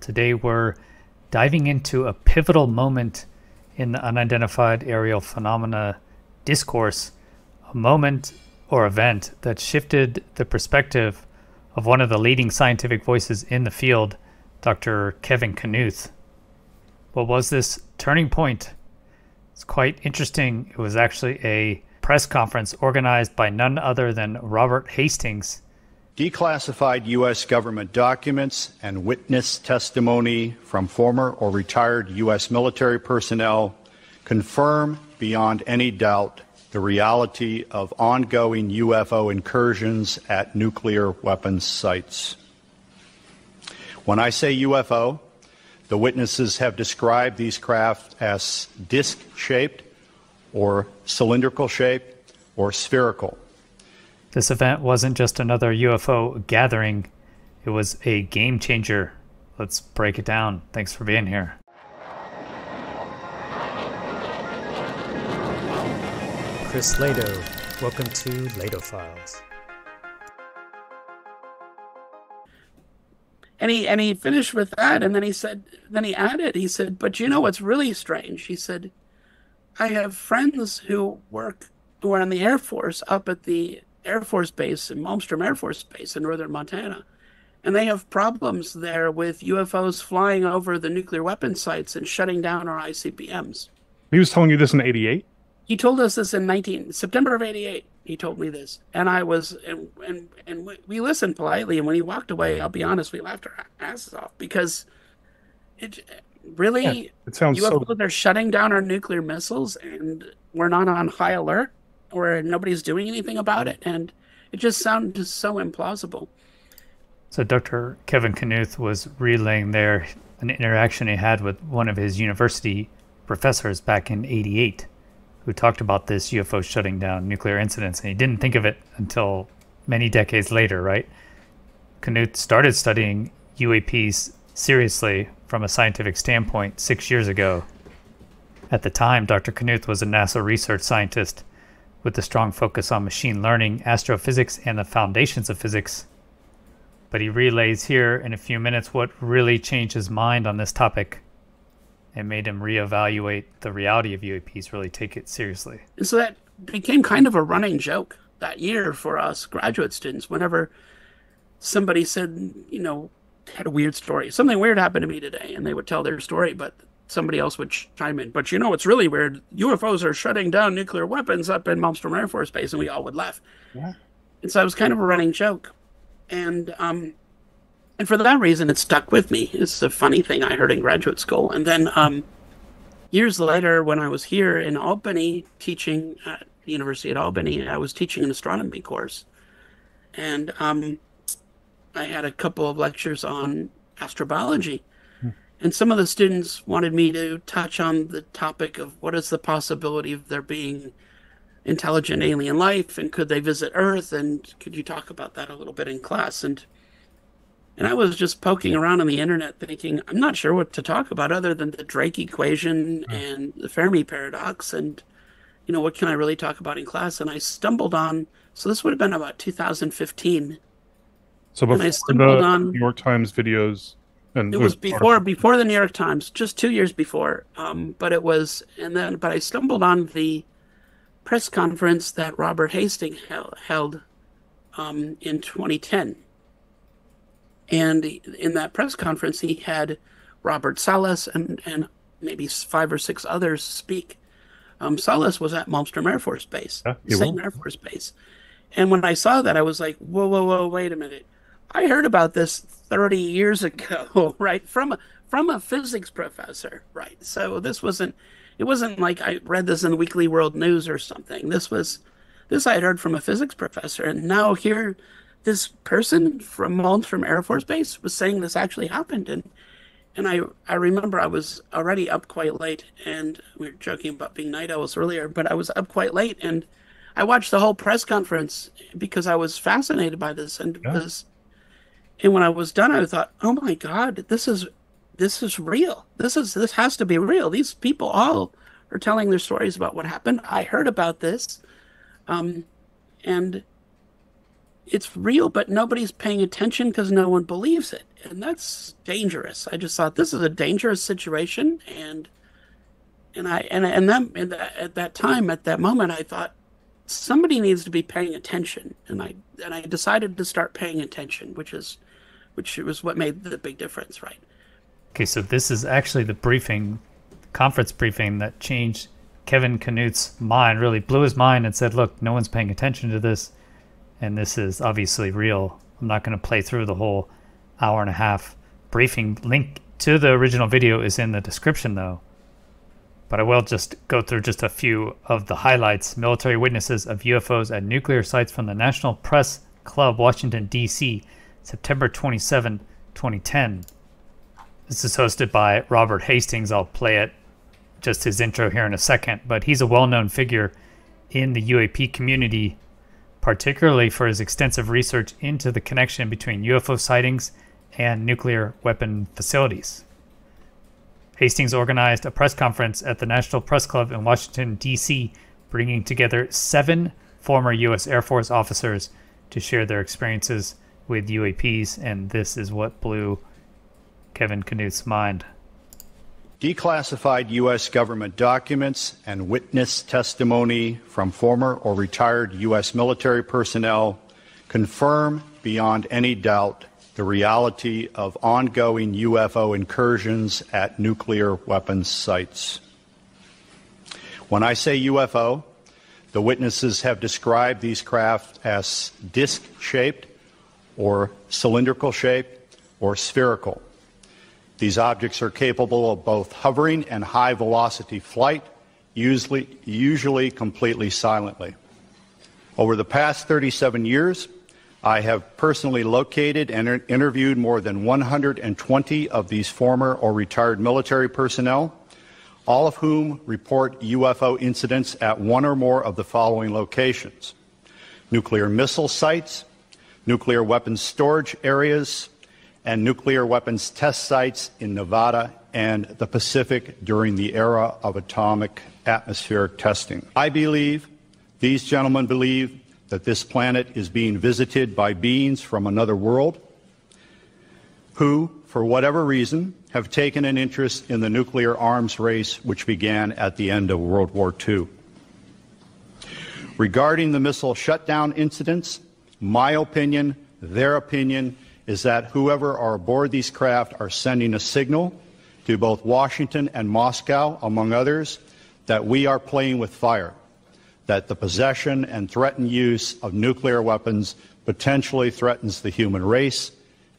Today we're diving into a pivotal moment in the unidentified aerial phenomena discourse, a moment or event that shifted the perspective of one of the leading scientific voices in the field, Dr. Kevin Knuth. What was this turning point? It's quite interesting. It was actually a press conference organized by none other than Robert Hastings. Declassified U.S. government documents and witness testimony from former or retired U.S. military personnel confirm beyond any doubt the reality of ongoing UFO incursions at nuclear weapons sites. When I say UFO, the witnesses have described these craft as disc-shaped or cylindrical-shaped or spherical. This event wasn't just another UFO gathering, it was a game changer. Let's break it down. Thanks for being here. Chris Lehto, welcome to LehtoFiles. And he finished with that, and then he added, but you know what's really strange? He said, I have friends who are in the Air Force up at the Air Force Base in Malmstrom Air Force Base in northern Montana, and they have problems there with UFOs flying over the nuclear weapons sites and shutting down our ICBMs. He was telling you this in '88? He told us this in September of '88. He told me this, and we listened politely. And when he walked away, I'll be honest, we laughed our asses off because it sounds UFOs are shutting down our nuclear missiles, and we're not on high alert, or nobody's doing anything about it, and it just sounded so implausible. So Dr. Kevin Knuth was relaying there an interaction he had with one of his university professors back in '88. Who talked about this UFO shutting down nuclear incidents, and he didn't think of it until many decades later, right? Knuth started studying UAPs seriously from a scientific standpoint 6 years ago. At the time, Dr. Knuth was a NASA research scientist with a strong focus on machine learning, astrophysics, and the foundations of physics. But he relays here in a few minutes what really changed his mind on this topic. It made him reevaluate the reality of UAPs, really take it seriously. And so that became kind of a running joke that year for us graduate students. Whenever somebody said, had a weird story, something weird happened to me today, and they would tell their story, but somebody else would chime in. But it's really weird. UFOs are shutting down nuclear weapons up in Malmstrom Air Force Base, and we all would laugh. Yeah. And so it was kind of a running joke. And for that reason, it stuck with me. It's a funny thing I heard in graduate school. And then years later, when I was here in Albany teaching at the University at Albany, I was teaching an astronomy course. And I had a couple of lectures on astrobiology. And some of the students wanted me to touch on the topic of what is the possibility of there being intelligent alien life, and could they visit Earth, and could you talk about that a little bit in class? And I was just poking around on the internet thinking, I'm not sure what to talk about other than the Drake equation and the Fermi paradox. And, what can I really talk about in class? And I stumbled on, so this would have been about 2015. So before the New York Times videos. And it was before the New York Times, just 2 years but I stumbled on the press conference that Robert Hastings held in 2010. And in that press conference, he had Robert Solace and maybe 5 or 6 others speak. Solace was at Malmstrom Air Force Base, same Air Force Base. And when I saw that, I was like, whoa, wait a minute. I heard about this 30 years ago, right? From a physics professor, right? So it wasn't like I read this in the Weekly World News or something. This I had heard from a physics professor. And now here, this person from Malmstrom Air Force Base was saying this actually happened. And I remember I was already up quite late, and we were joking about being night owls earlier, but I was up quite late, and I watched the whole press conference because I was fascinated by this. And when I was done, I thought, oh my God, this is real. This has to be real. These people all are telling their stories about what happened. I heard about this. And it's real, but nobody's paying attention because no one believes it. And that's dangerous. I just thought this is a dangerous situation. At that time, at that moment, I thought somebody needs to be paying attention. And I decided to start paying attention, which was what made the big difference, right? Okay, so this is actually the conference briefing that changed Kevin Knuth's mind, really blew his mind and said, look, no one's paying attention to this, and this is obviously real. I'm not going to play through the whole hour and a half briefing. Link to the original video is in the description, though. But I will just go through just a few of the highlights. Military witnesses of UFOs at nuclear sites from the National Press Club, Washington, D.C., September 27, 2010. This is hosted by Robert Hastings. I'll play it, just his intro here in a second. But he's a well-known figure in the UAP community, particularly for his extensive research into the connection between UFO sightings and nuclear weapon facilities. Hastings organized a press conference at the National Press Club in Washington, D.C., bringing together 7 former U.S. Air Force officers to share their experiences with UAPs, and this is what blew Kevin Knuth's mind. Declassified U.S. government documents and witness testimony from former or retired U.S. military personnel confirm beyond any doubt the reality of ongoing UFO incursions at nuclear weapons sites. When I say UFO, the witnesses have described these craft as disc-shaped or cylindrical-shaped or spherical. These objects are capable of both hovering and high-velocity flight, usually completely silently. Over the past 37 years, I have personally located and interviewed more than 120 of these former or retired military personnel, all of whom report UFO incidents at one or more of the following locations: nuclear missile sites, nuclear weapons storage areas, and nuclear weapons test sites in Nevada and the Pacific during the era of atomic atmospheric testing. I believe, these gentlemen believe, that this planet is being visited by beings from another world who, for whatever reason, have taken an interest in the nuclear arms race which began at the end of World War II. Regarding the missile shutdown incidents, my opinion, their opinion, is that whoever are aboard these craft are sending a signal to both Washington and Moscow, among others, that we are playing with fire, that the possession and threatened use of nuclear weapons potentially threatens the human race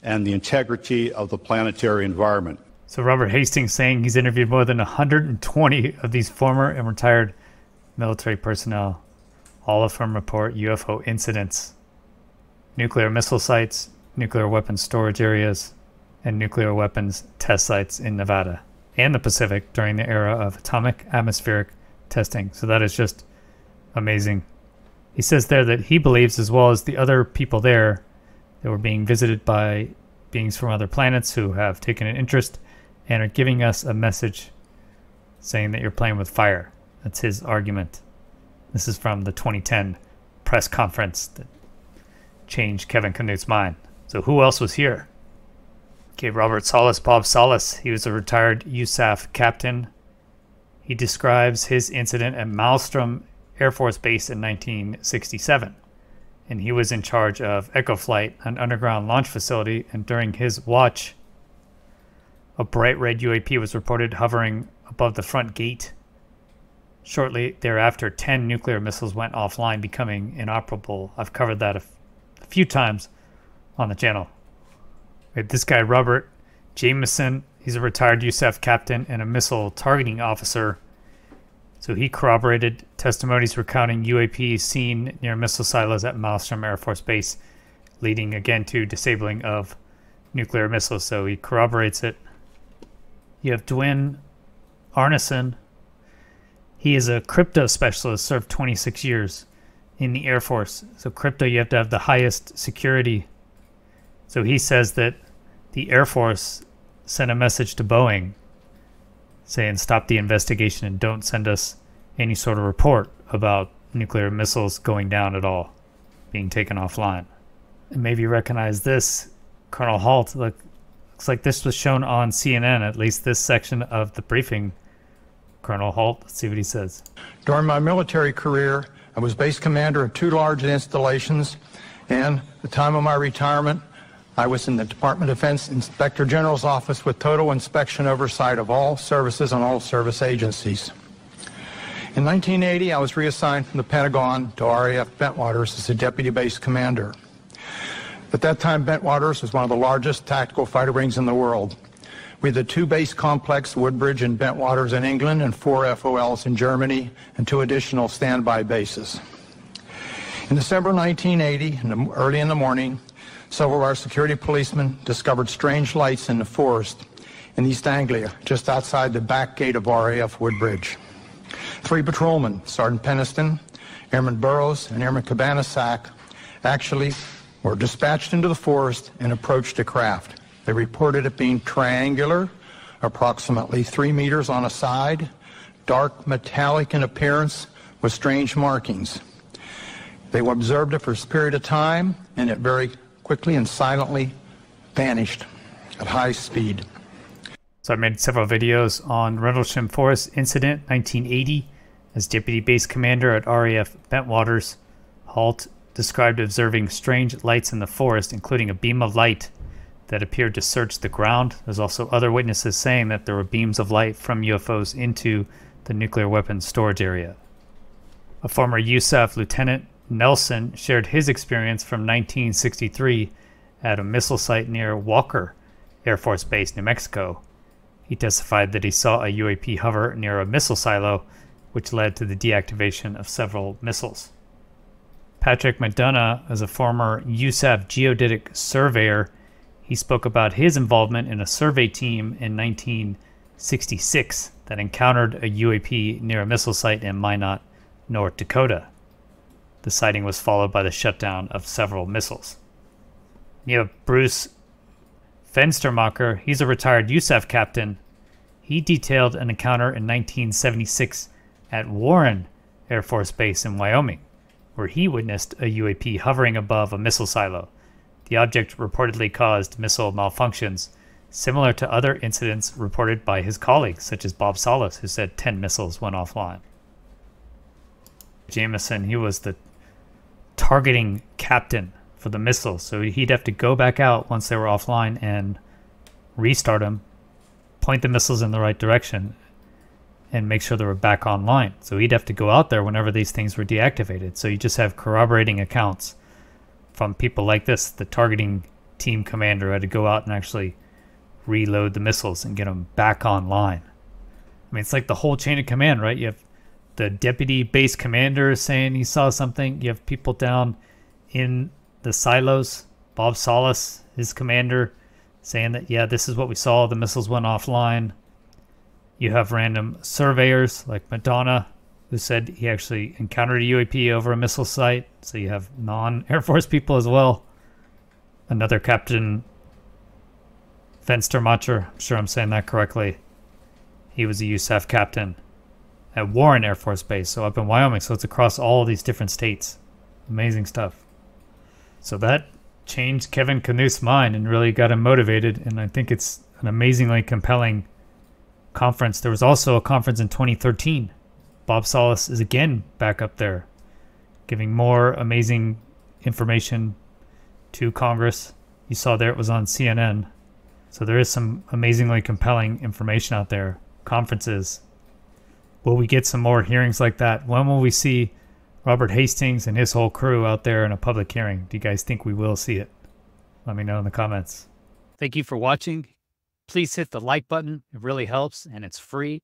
and the integrity of the planetary environment. So Robert Hastings saying he's interviewed more than 120 of these former and retired military personnel. All of them report UFO incidents, nuclear missile sites, nuclear weapons storage areas, and nuclear weapons test sites in Nevada and the Pacific during the era of atomic atmospheric testing. So that is just amazing. He says there that he believes, as well as the other people there, that we're being visited by beings from other planets who have taken an interest and are giving us a message saying that you're playing with fire. That's his argument. This is from the 2010 press conference that changed Kevin Knuth's mind. So who else was here? Okay, Robert Solace, Bob Solace. He was a retired USAF captain. He describes his incident at Maelstrom Air Force Base in 1967. And he was in charge of Echo Flight, an underground launch facility, and during his watch, a bright red UAP was reported hovering above the front gate. Shortly thereafter, 10 nuclear missiles went offline, becoming inoperable. I've covered that a few times on the channel. We had this guy, Robert Jameson. He's a retired USAF captain and a missile targeting officer. So he corroborated testimonies recounting UAPs seen near missile silos at Maelstrom Air Force Base, leading again to disabling of nuclear missiles. So he corroborates it. You have Dwayne Arneson. He is a crypto specialist, served 26 years in the Air Force. So crypto, you have to have the highest security. So he says that the Air Force sent a message to Boeing saying stop the investigation and don't send us any sort of report about nuclear missiles going down at all, being taken offline. And maybe you recognize this. Colonel Holt, looks like this was shown on CNN, at least this section of the briefing. Colonel Holt, let's see what he says. During my military career, I was base commander of 2 large installations, and at the time of my retirement, I was in the Department of Defense Inspector General's office with total inspection oversight of all services and all service agencies. In 1980, I was reassigned from the Pentagon to RAF Bentwaters as a deputy base commander. At that time, Bentwaters was one of the largest tactical fighter wings in the world. We had the 2 base complex, Woodbridge and Bentwaters in England, and 4 FOLs in Germany, and 2 additional standby bases. In December 1980, early in the morning, several of our security policemen discovered strange lights in the forest in East Anglia, just outside the back gate of RAF Woodbridge. 3 patrolmen, Sergeant Peniston, Airman Burrows, and Airman Cabana-Sack, actually were dispatched into the forest and approached a craft. They reported it being triangular, approximately 3 meters on a side, dark metallic in appearance with strange markings. They observed it for a period of time, and it very quickly and silently vanished at high speed. So I made several videos on Rendlesham Forest Incident 1980 as Deputy Base Commander at RAF Bentwaters. Holt described observing strange lights in the forest, including a beam of light that appeared to search the ground. There's also other witnesses saying that there were beams of light from UFOs into the nuclear weapons storage area. A former USAF Lieutenant Nelson shared his experience from 1963 at a missile site near Walker Air Force Base, New Mexico. He testified that he saw a UAP hover near a missile silo, which led to the deactivation of several missiles. Patrick McDonough is a former USAF geodetic surveyor. He spoke about his involvement in a survey team in 1966 that encountered a UAP near a missile site in Minot, North Dakota. The sighting was followed by the shutdown of several missiles. You have Bruce Fenstermacher. He's a retired USAF captain. He detailed an encounter in 1976 at Warren Air Force Base in Wyoming, where he witnessed a UAP hovering above a missile silo. The object reportedly caused missile malfunctions, similar to other incidents reported by his colleagues, such as Bob Solace, who said 10 missiles went offline. Jameson, he was the targeting captain for the missiles, so he'd have to go back out once they were offline and restart them, point the missiles in the right direction, and make sure they were back online. So he'd have to go out there whenever these things were deactivated. So you just have corroborating accounts from people like this. The targeting team commander had to go out and actually reload the missiles and get them back online. I mean, it's like the whole chain of command, right? You have the deputy base commander saying he saw something. You have people down in the silos. Bob Solace, his commander, saying that, yeah, this is what we saw. The missiles went offline. You have random surveyors like Madonna, who said he actually encountered a UAP over a missile site. So you have non-Air Force people as well. Another Captain Fenstermacher, I'm sure I'm saying that correctly. He was a USAF captain at Warren Air Force Base, so up in Wyoming. So it's across all these different states. Amazing stuff. So that changed Kevin Knuth's mind and really got him motivated. And I think it's an amazingly compelling conference. There was also a conference in 2013. Bob Solace is again back up there, giving more amazing information to Congress. You saw there it was on CNN. So there is some amazingly compelling information out there. Conferences. Will we get some more hearings like that? When will we see Robert Hastings and his whole crew out there in a public hearing? Do you guys think we will see it? Let me know in the comments. Thank you for watching. Please hit the like button. It really helps and it's free.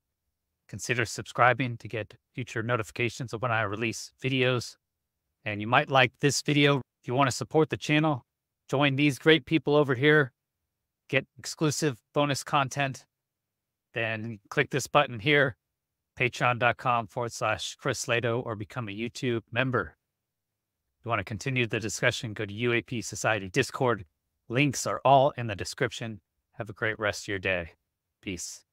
Consider subscribing to get future notifications of when I release videos. And you might like this video. If you want to support the channel, join these great people over here. Get exclusive bonus content. Then click this button here. Patreon.com/chrislehto or become a YouTube member. If you want to continue the discussion, go to UAP Society Discord. Links are all in the description. Have a great rest of your day. Peace.